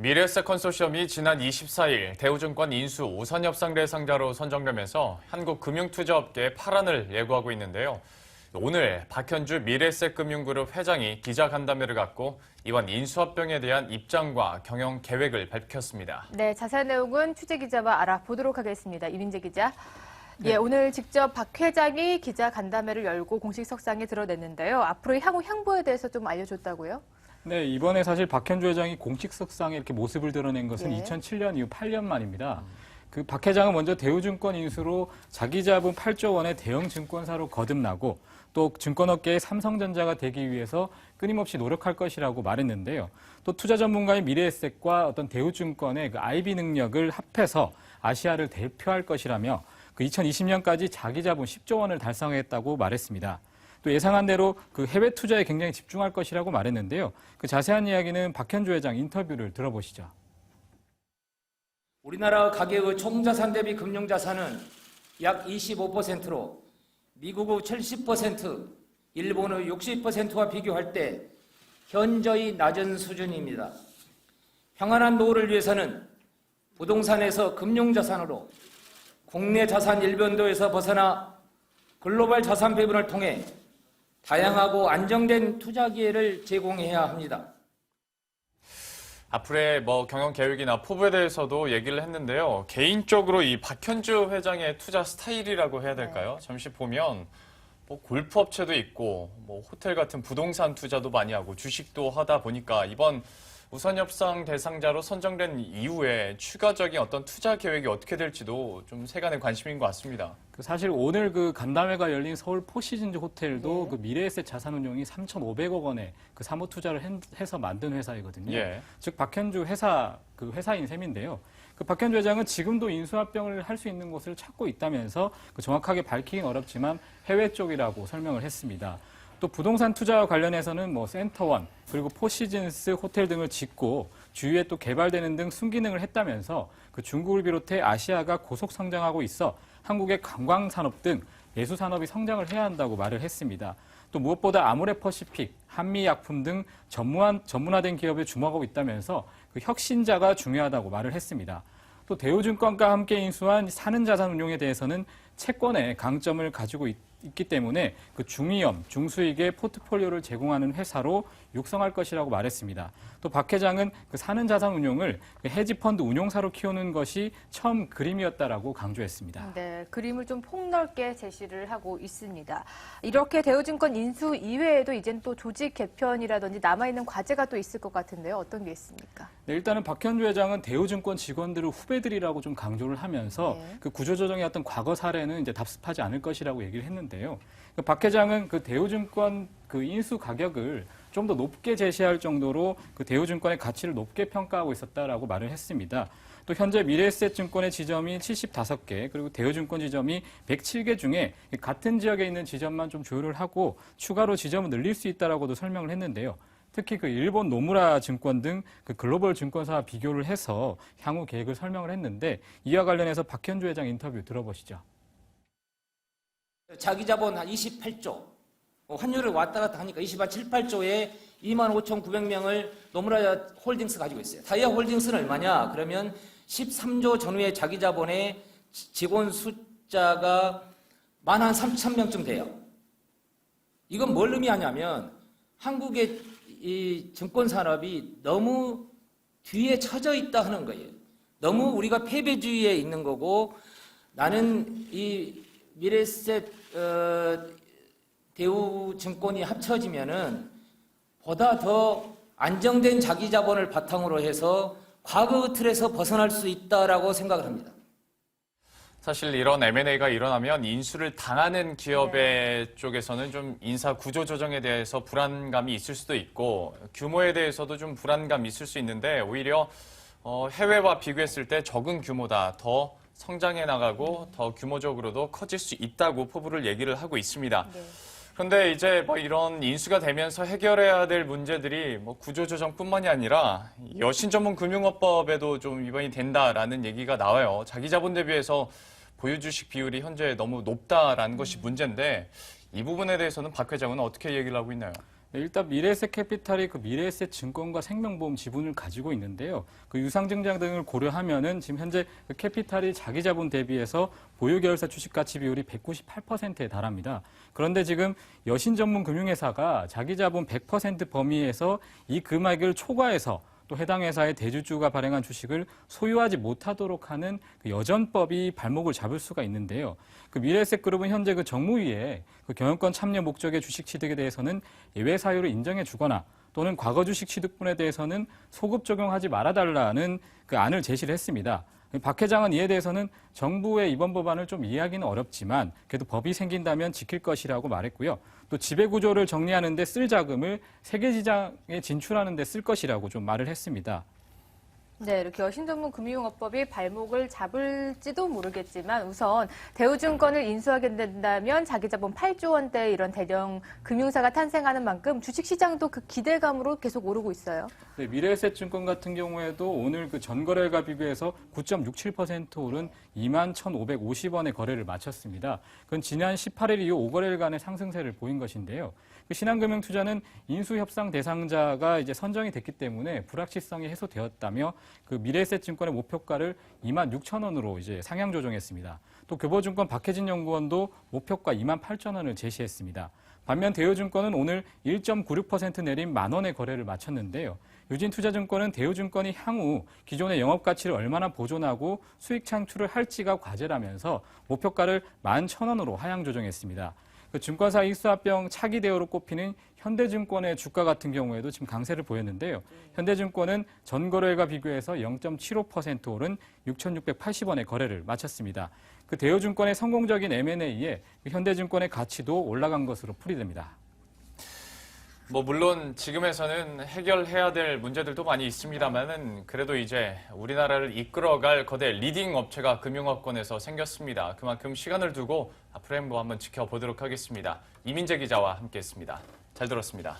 미래에셋 컨소시엄이 지난 24일 대우증권 인수 우선협상 대상자로 선정되면서 한국금융투자업계에 파란을 예고하고 있는데요. 오늘 박현주 미래에셋금융그룹 회장이 기자간담회를 갖고 이번 인수합병에 대한 입장과 경영 계획을 밝혔습니다. 네, 자세한 내용은 취재기자와 알아보도록 하겠습니다. 이민재 기자. 네. 예, 오늘 직접 박 회장이 기자간담회를 열고 공식 석상에 드러냈는데요. 앞으로의 향후 행보에 대해서 좀 알려줬다고요? 네, 이번에 사실 박현주 회장이 공식 석상에 이렇게 모습을 드러낸 것은 예. 2007년 이후 8년 만입니다. 그 박 회장은 먼저 대우증권 인수로 자기 자본 8조 원의 대형 증권사로 거듭나고 또 증권업계의 삼성전자가 되기 위해서 끊임없이 노력할 것이라고 말했는데요. 또 투자 전문가인 미래에셋과 어떤 대우증권의 그 IB 능력을 합해서 아시아를 대표할 것이라며 그 2020년까지 자기 자본 10조 원을 달성했다고 말했습니다. 또 예상한 대로 그 해외 투자에 굉장히 집중할 것이라고 말했는데요. 그 자세한 이야기는 박현주 회장 인터뷰를 들어보시죠. 우리나라 가계의 총자산 대비 금융자산은 약 25%로 미국의 70%, 일본의 60%와 비교할 때 현저히 낮은 수준입니다. 평안한 노후를 위해서는 부동산에서 금융자산으로 국내 자산 일변도에서 벗어나 글로벌 자산 배분을 통해 다양하고 안정된 투자 기회를 제공해야 합니다. 앞으로의 경영 계획이나 포부에 대해서도 얘기를 했는데요. 개인적으로 이 박현주 회장의 투자 스타일이라고 해야 될까요? 잠시 보면 골프 업체도 있고 호텔 같은 부동산 투자도 많이 하고 주식도 하다 보니까 이번 우선협상 대상자로 선정된 이후에 추가적인 어떤 투자 계획이 어떻게 될지도 좀 세간의 관심인 것 같습니다. 사실 오늘 그 간담회가 열린 서울 포시즌즈 호텔도 그 미래에셋 자산운용이 3,500억 원의 그 사모 투자를 해서 만든 회사이거든요. 예. 즉 박현주 회사인 셈인데요. 그 박현주 회장은 지금도 인수합병을 할 수 있는 곳을 찾고 있다면서 그 정확하게 밝히긴 어렵지만 해외 쪽이라고 설명을 했습니다. 또 부동산 투자와 관련해서는 센터원 그리고 포시즌스 호텔 등을 짓고 주위에 또 개발되는 등 순기능을 했다면서 그 중국을 비롯해 아시아가 고속 성장하고 있어 한국의 관광산업 등 내수산업이 성장을 해야 한다고 말을 했습니다. 또 무엇보다 아모레퍼시픽, 한미약품 등 전문화된 기업에 주목하고 있다면서 그 혁신자가 중요하다고 말을 했습니다. 또 대우증권과 함께 인수한 사는 자산운용에 대해서는 채권의 강점을 가지고 있기 때문에 그 중위험, 중수익의 포트폴리오를 제공하는 회사로 육성할 것이라고 말했습니다. 또 박 회장은 그 사는 자산 운용을 헤지펀드 운용사로 키우는 것이 처음 그림이었다라고 강조했습니다. 네, 그림을 좀 폭넓게 제시를 하고 있습니다. 이렇게 대우증권 인수 이외에도 이젠 또 조직 개편이라든지 남아있는 과제가 또 있을 것 같은데요. 어떤 게 있습니까? 네, 일단은 박현주 회장은 대우증권 직원들을 후배들이라고 좀 강조를 하면서 그 구조조정의 어떤 과거 사례는 이제 답습하지 않을 것이라고 얘기를 했는데요. 박 회장은 그 대우증권 그 인수 가격을 좀 더 높게 제시할 정도로 그 대우증권의 가치를 높게 평가하고 있었다라고 말을 했습니다. 또 현재 미래에셋 증권의 지점이 75개, 그리고 대우증권 지점이 107개 중에 같은 지역에 있는 지점만 좀 조율을 하고 추가로 지점을 늘릴 수 있다라고도 설명을 했는데요. 특히 그 일본 노무라 증권 등 그 글로벌 증권사와 비교를 해서 향후 계획을 설명을 했는데 이와 관련해서 박현주 회장 인터뷰 들어보시죠. 자기 자본 한 28조, 환율을 왔다 갔다 하니까 27, 8조에 25,900명을 노무라 홀딩스 가지고 있어요. 다이아 홀딩스는 얼마냐? 그러면 13조 전후의 자기 자본의 직원 숫자가 13,000명쯤 돼요. 이건 뭘 의미하냐면 한국의 이 증권 산업이 너무 뒤에 처져 있다 하는 거예요. 너무 우리가 패배주의에 있는 거고 나는 이 미래에셋 대우증권이 합쳐지면은 보다 더 안정된 자기 자본을 바탕으로 해서 과거의 틀에서 벗어날 수 있다라고 생각을 합니다. 사실 이런 M&A가 일어나면 인수를 당하는 기업의 쪽에서는 좀 인사 구조 조정에 대해서 불안감이 있을 수도 있고 규모에 대해서도 좀 불안감이 있을 수 있는데 오히려 해외와 비교했을 때 적은 규모다. 더 성장해 나가고 더 규모적으로도 커질 수 있다고 포부를 얘기를 하고 있습니다. 네. 그런데 이제 이런 인수가 되면서 해결해야 될 문제들이 구조조정뿐만이 아니라 여신전문금융업법에도 좀 위반이 된다라는 얘기가 나와요. 자기 자본 대비해서 보유주식 비율이 현재 너무 높다라는 것이 문제인데 이 부분에 대해서는 박 회장은 어떻게 얘기를 하고 있나요? 네, 일단 미래에셋 캐피탈이 그 미래에셋 증권과 생명보험 지분을 가지고 있는데요. 그 유상증자 등을 고려하면은 지금 현재 그 캐피탈이 자기 자본 대비해서 보유 계열사 주식 가치 비율이 198%에 달합니다. 그런데 지금 여신 전문 금융회사가 자기 자본 100% 범위에서 이 금액을 초과해서 또 해당 회사의 대주주가 발행한 주식을 소유하지 못하도록 하는 그 여전법이 발목을 잡을 수가 있는데요. 그 미래에셋 그룹은 현재 그 정무위에 그 경영권 참여 목적의 주식 취득에 대해서는 예외 사유를 인정해 주거나 또는 과거 주식 취득분에 대해서는 소급 적용하지 말아달라는 그 안을 제시를 했습니다. 박 회장은 이에 대해서는 정부의 이번 법안을 좀 이해하기는 어렵지만 그래도 법이 생긴다면 지킬 것이라고 말했고요. 또 지배구조를 정리하는 데 쓸 자금을 세계시장에 진출하는 데 쓸 것이라고 좀 말을 했습니다. 네, 이렇게 여신전문금융업법이 발목을 잡을지도 모르겠지만 우선 대우증권을 인수하게 된다면 자기자본 8조 원대 이런 대형 금융사가 탄생하는 만큼 주식시장도 그 기대감으로 계속 오르고 있어요. 네, 미래에셋증권 같은 경우에도 오늘 그 전거래일과 비교해서 9.67% 오른 21,550원의 거래를 마쳤습니다. 그건 지난 18일 이후 5거래일간의 상승세를 보인 것인데요. 그 신한금융투자는 인수협상 대상자가 이제 선정이 됐기 때문에 불확실성이 해소되었다며 그 미래에셋증권의 목표가를 26,000원으로 이제 상향 조정했습니다. 또 교보증권 박혜진 연구원도 목표가 28,000원을 제시했습니다. 반면 대우증권은 오늘 1.96% 내린 만원의 거래를 마쳤는데요. 유진투자증권은 대우증권이 향후 기존의 영업가치를 얼마나 보존하고 수익 창출을 할지가 과제라면서 목표가를 11,000원으로 하향 조정했습니다. 그 증권사 인수합병 차기 대우로 꼽히는 현대증권의 주가 같은 경우에도 지금 강세를 보였는데요. 현대증권은 전거래일과 비교해서 0.75% 오른 6,680원의 거래를 마쳤습니다. 그 대우증권의 성공적인 M&A에 현대증권의 가치도 올라간 것으로 풀이됩니다. 물론 지금에서는 해결해야 될 문제들도 많이 있습니다만은 그래도 이제 우리나라를 이끌어갈 거대 리딩 업체가 금융업권에서 생겼습니다. 그만큼 시간을 두고 앞으로 행보 한번 지켜보도록 하겠습니다. 이민재 기자와 함께했습니다. 잘 들었습니다.